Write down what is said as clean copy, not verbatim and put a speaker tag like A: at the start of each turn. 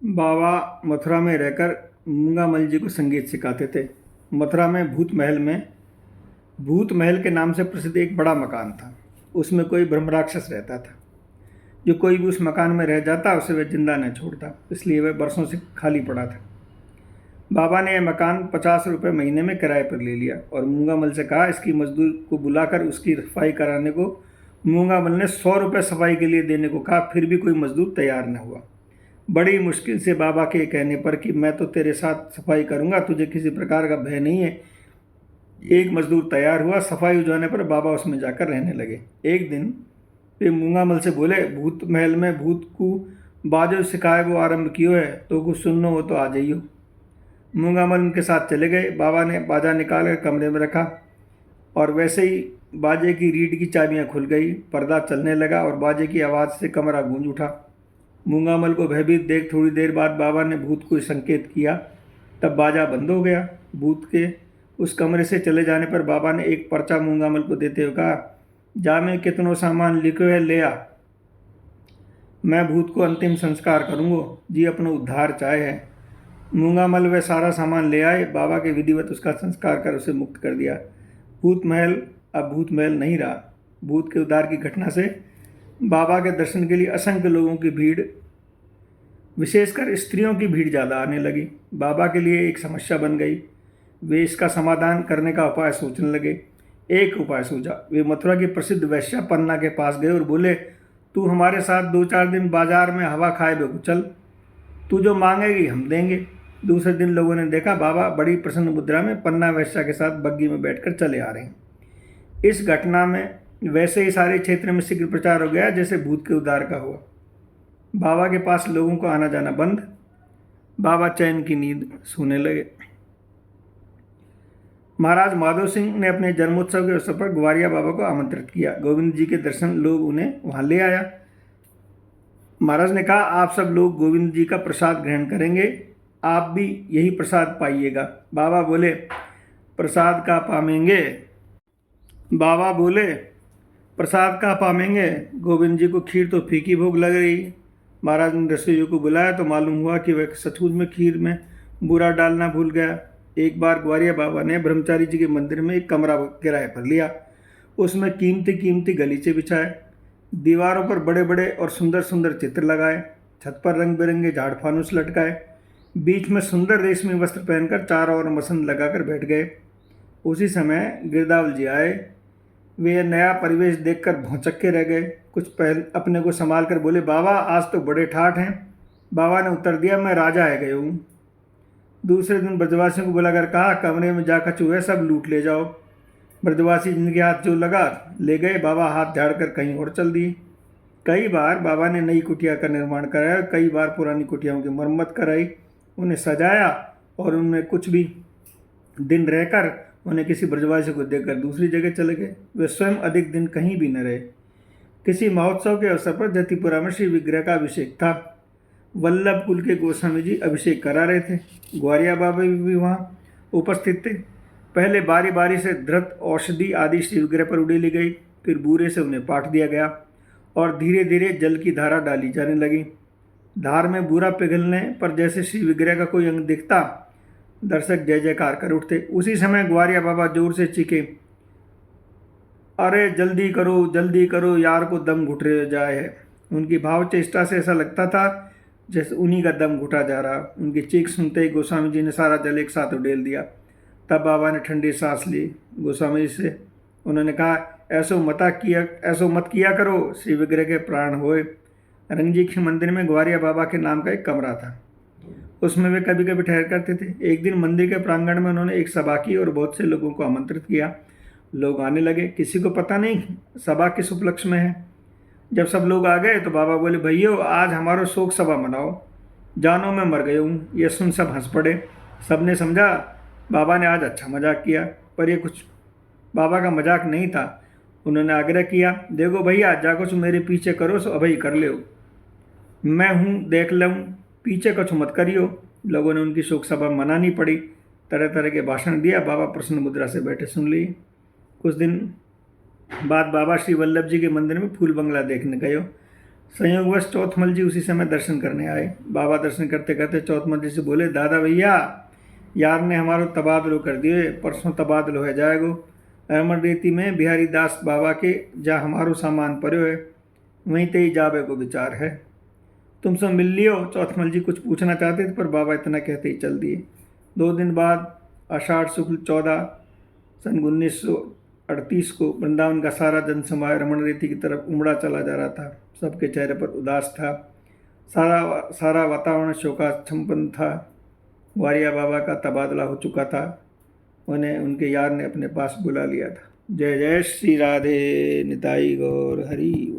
A: बाबा मथुरा में रहकर मूंगामल जी को संगीत सिखाते थे। मथुरा में भूत महल के नाम से प्रसिद्ध एक बड़ा मकान था। उसमें कोई ब्रह्म राक्षस रहता था। जो कोई भी उस मकान में रह जाता उसे वह जिंदा न छोड़ता, इसलिए वह बरसों से खाली पड़ा था। बाबा ने यह मकान 50 रुपये महीने में किराए पर ले लिया और मूंगामल से कहा इसकी मजदूर को बुलाकर उसकी सफाई कराने को। मूंगामल ने 100 रुपये सफाई के लिए देने को कहा, फिर भी कोई मजदूर तैयार न हुआ। बड़ी मुश्किल से बाबा के कहने पर कि मैं तो तेरे साथ सफाई करूंगा, तुझे किसी प्रकार का भय नहीं है, एक मजदूर तैयार हुआ। सफाई हो जाने पर बाबा उसमें जाकर रहने लगे। एक दिन वे मूंगामल से बोले, भूत महल में भूत को बाजो सिखाए वो आरंभ कियो है, तो कुछ सुनना हो तो आ जाइयो। मूंगामल उनके साथ चले गए। बाबा ने बाजा निकाल कर कमरे में रखा और वैसे ही बाजे की रीढ़ की चाबियां खुल गई, पर्दा चलने लगा और बाजे की आवाज़ से कमरा गूंज उठा। मूंगामल को भयभीत देख थोड़ी देर बाद बाबा ने भूत को संकेत किया, तब बाजा बंद हो गया। भूत के उस कमरे से चले जाने पर बाबा ने एक पर्चा मूंगामल को देते हुए कहा, जा में कितनो सामान लिखो है ले आ, मैं भूत को अंतिम संस्कार करूँगो, जी अपनो उद्धार चाहे है। मूंगामल वह सारा सामान ले आए। बाबा के विधिवत उसका संस्कार कर उसे मुक्त कर दिया। भूत महल अब भूत महल नहीं रहा। भूत के उद्धार की घटना से बाबा के दर्शन के लिए असंख्य लोगों की भीड़, विशेषकर स्त्रियों की भीड़ ज़्यादा आने लगी। बाबा के लिए एक समस्या बन गई। वे इसका समाधान करने का उपाय सोचने लगे। एक उपाय सूझा। वे मथुरा की प्रसिद्ध वैश्या पन्ना के पास गए और बोले, तू हमारे साथ 2-4 दिन बाजार में हवा खाए बेगू चल, तू जो मांगेगी हम देंगे। दूसरे दिन लोगों ने देखा बाबा बड़ी प्रसन्न मुद्रा में पन्ना वैश्या के साथ बग्गी में बैठकर चले आ रहे हैं। इस घटना में वैसे ही सारे क्षेत्र में शीघ्र प्रचार हो गया जैसे भूत के उद्धार का हुआ। बाबा के पास लोगों को आना जाना बंद। बाबा चैन की नींद सोने लगे। महाराज माधव सिंह ने अपने जन्मोत्सव के अवसर पर ग्वारिया बाबा को आमंत्रित किया। गोविंद जी के दर्शन लोग उन्हें वहां ले आया। महाराज ने कहा, आप सब लोग गोविंद जी का प्रसाद ग्रहण करेंगे, आप भी यही प्रसाद पाइएगा। बाबा बोले, प्रसाद का पामेंगे। बाबा बोले, प्रसाद का पामेंगे। गोविंद जी को खीर तो फीकी भोग लग रही। महाराज ने रसोइयों को बुलाया तो मालूम हुआ कि वह सचमुच में खीर में बूरा डालना भूल गया। एक बार ग्वारिया बाबा ने ब्रह्मचारी जी के मंदिर में एक कमरा किराए पर लिया। उसमें कीमती कीमती गलीचे बिछाए, दीवारों पर बड़े बड़े और सुंदर सुंदर चित्र लगाए, छत पर रंग बिरंगे झाड़ फानुस लटकाए, बीच में सुंदर रेशमी वस्त्र पहनकर चारों ओर मसंद लगाकर बैठ गए। उसी समय गिरदावल जी आए। वे नया परिवेश देखकर भौचक्के रह गए। कुछ पहले अपने को संभाल कर बोले, बाबा आज तो बड़े ठाठ हैं। बाबा ने उत्तर दिया, मैं राजा है गए हूँ। दूसरे दिन ब्रजवासियों को बुलाकर कहा, कमरे में जा कछु है सब लूट ले जाओ। ब्रजवासी जिनके हाथ जो लगा ले गए। बाबा हाथ झाड़कर कहीं और चल दिए। कई बार बाबा ने नई कुटिया का निर्माण कराया, कई बार पुरानी कुटियाओं की मरम्मत कराई, उन्हें सजाया और उनमें कुछ भी दिन रहकर उन्हें किसी ब्रजवासी को देकर दूसरी जगह चले गए। वे स्वयं अधिक दिन कहीं भी न रहे। किसी महोत्सव के अवसर पर जतिपुरा में श्री विग्रह का अभिषेक था। वल्लभ कुल के गोस्वामी जी अभिषेक करा रहे थे। ग्वारिया बाबा भी वहाँ उपस्थित थे। पहले बारी बारी से धृत औषधि आदि श्री विग्रह पर उड़ेली गई, फिर बूरे से उन्हें पाट दिया गया और धीरे धीरे जल की धारा डाली जाने लगी। धार में बूरा पिघलने पर जैसे श्री विग्रह का कोई अंग दिखता, दर्शक जय जयकार कर उठते। उसी समय ग्वारिया बाबा जोर से चीखे, अरे जल्दी करो यार को दम घुट जाए है। उनकी भाव चेष्टा से ऐसा लगता था जैसे उन्हीं का दम घुटा जा रहा। उनकी चीख सुनते ही गोस्वामी जी ने सारा जल एक साथ उड़ेल दिया। तब बाबा ने ठंडी सांस ली। गोस्वामी जी से उन्होंने कहा, ऐसो मत किया करो, श्री विग्रह के प्राण होए। रंगजी के मंदिर में ग्वारिया बाबा के नाम का एक कमरा था। उसमें वे कभी कभी ठहर करते थे। एक दिन मंदिर के प्रांगण में उन्होंने एक सभा की और बहुत से लोगों को आमंत्रित किया। लोग आने लगे। किसी को पता नहीं सभा किस उपलक्ष्य में है। जब सब लोग आ गए तो बाबा बोले, भैया आज हमारा शोक सभा मनाओ, जानो मैं मर गया हूँ। यह सुन सब हंस पड़े। सबने समझा बाबा ने आज अच्छा मजाक किया, पर यह कुछ बाबा का मजाक नहीं था। उन्होंने आग्रह किया, देखो भैया जाको सो मेरे पीछे करो सो अभई कर लो, मैं हूँ देख लूँ, पीछे कछु मत करियो। लोगों ने उनकी शोक सभा मनानी पड़ी। तरह तरह के भाषण दिया। बाबा प्रसन्न मुद्रा से बैठे सुन लिए। कुछ दिन बाद बाबा श्री वल्लभ जी के मंदिर में फूल बंगला देखने गए। संयोगवश चौथमल जी उसी समय दर्शन करने आए। बाबा दर्शन करते करते चौथमल जी से बोले, दादा भैया यार ने हमारो तबादलो कर दिए, परसों तबादलो है जाएगो। अमर रेती में बिहारी दास बाबा के जहाँ हमारो सामान पड़ो है वहीं ते ही जावे को विचार है। तुमसे मिल लियो। चौथमल जी कुछ पूछना चाहते थे पर बाबा इतना कहते ही चल दिए। 2 दिन बाद आषाढ़ शुक्ल 14 सन 1938 को वृंदावन का सारा जनसमुदाय रमण रेती की तरफ उमड़ा चला जा रहा था। सबके चेहरे पर उदास था। सारा वातावरण शोकाच्छन्न था। वारिया बाबा का तबादला हो चुका था। उन्हें उनके यार ने अपने पास बुला लिया था। जय जय श्री राधे निताई गौर हरि।